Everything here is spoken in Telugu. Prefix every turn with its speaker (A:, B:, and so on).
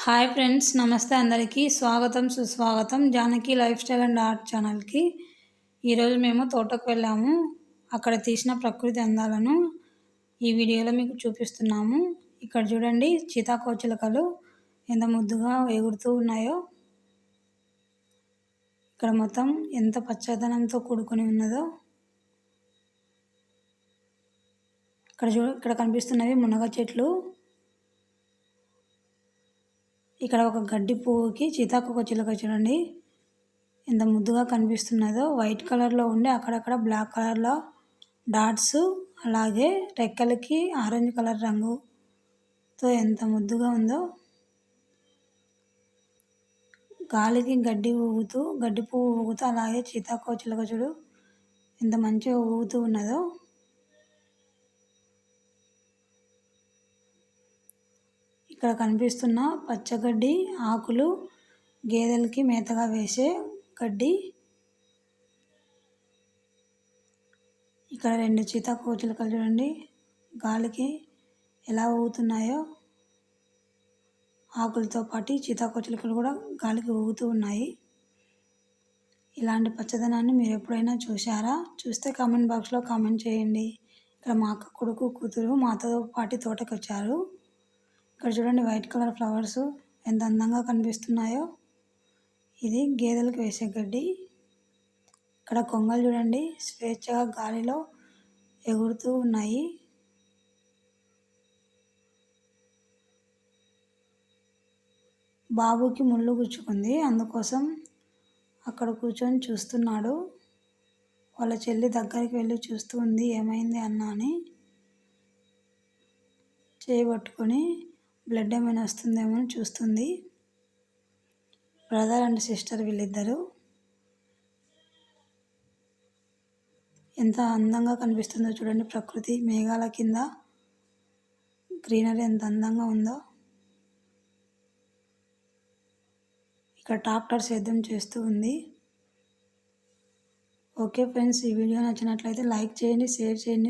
A: హాయ్ ఫ్రెండ్స్, నమస్తే అందరికీ స్వాగతం సుస్వాగతం Janaki life style and art ఛానల్కి. ఈరోజు మేము తోటకు వెళ్ళాము. అక్కడ తీసిన ప్రకృతి అందాలను ఈ వీడియోలో మీకు చూపిస్తున్నాము. ఇక్కడ చూడండి, సీతాకోచిలుకలు ఎంత ముద్దుగా ఎగురుతూ ఉన్నాయో. ఇక్కడ మొత్తం ఎంత పచ్చదనంతో కూడుకొని ఉన్నదో. ఇక్కడ కనిపిస్తున్నవి మునగ చెట్లు. ఇక్కడ ఒక గడ్డి పువ్వుకి సీతాకోకచిలుక చూడండి ఎంత ముద్దుగా కనిపిస్తున్నదో. వైట్ కలర్లో ఉండి అక్కడక్కడ బ్లాక్ కలర్లో డాట్స్, అలాగే రెక్కలకి ఆరెంజ్ కలర్ రంగుతో ఎంత ముద్దుగా ఉందో. గాలికి గడ్డి పువ్వు ఊగుతూ అలాగే సీతాకోకచిలుక చూడు ఎంత మంచిగా ఊగుతూ ఉన్నదో. ఇక్కడ కనిపిస్తున్న పచ్చగడ్డి ఆకులు గేదెలకి మేతగా వేసే గడ్డి. ఇక్కడ రెండు సీతాకోకచిలుకలు చూడండి గాలికి ఎలా ఊగుతున్నాయో. ఆకులతో పాటు సీతాకోకచిలుకలు కూడా గాలికి ఊగుతూ ఉన్నాయి. ఇలాంటి పచ్చదనాన్ని మీరు ఎప్పుడైనా చూసారా? చూస్తే కామెంట్ బాక్స్లో కామెంట్ చేయండి. ఇక్కడ మా అక్క కొడుకు కూతురు మాతో పాటు తోటకి వచ్చారు. ఇక్కడ చూడండి వైట్ కలర్ ఫ్లవర్స్ ఎంత అందంగా కనిపిస్తున్నాయో. ఇది గేదెలకు వేసే గడ్డి. ఇక్కడ కొంగలు చూడండి స్వేచ్ఛగా గాలిలో ఎగురుతూ ఉన్నాయి. బాబుకి ముళ్ళు గుచ్చుకుంది, అందుకోసం అక్కడ కూర్చొని చూస్తున్నాడు. వాళ్ళ చెల్లి దగ్గరికి వెళ్ళి చూస్తూ ఉంది ఏమైంది అన్న అని. చేయబట్టుకొని బ్లడ్ ఏమైనా వస్తుందేమో అని చూస్తుంది. బ్రదర్ అండ్ సిస్టర్ వీళ్ళిద్దరు. ఎంత అందంగా కనిపిస్తుందో చూడండి ప్రకృతి. మేఘాల కింద గ్రీనరీ ఎంత అందంగా ఉందో. ఇక్కడ ట్రాక్టర్ సేద్యం చేస్తూ ఉంది. ఓకే ఫ్రెండ్స్, ఈ వీడియో నచ్చినట్లయితే లైక్ చేయండి, షేర్ చేయండి.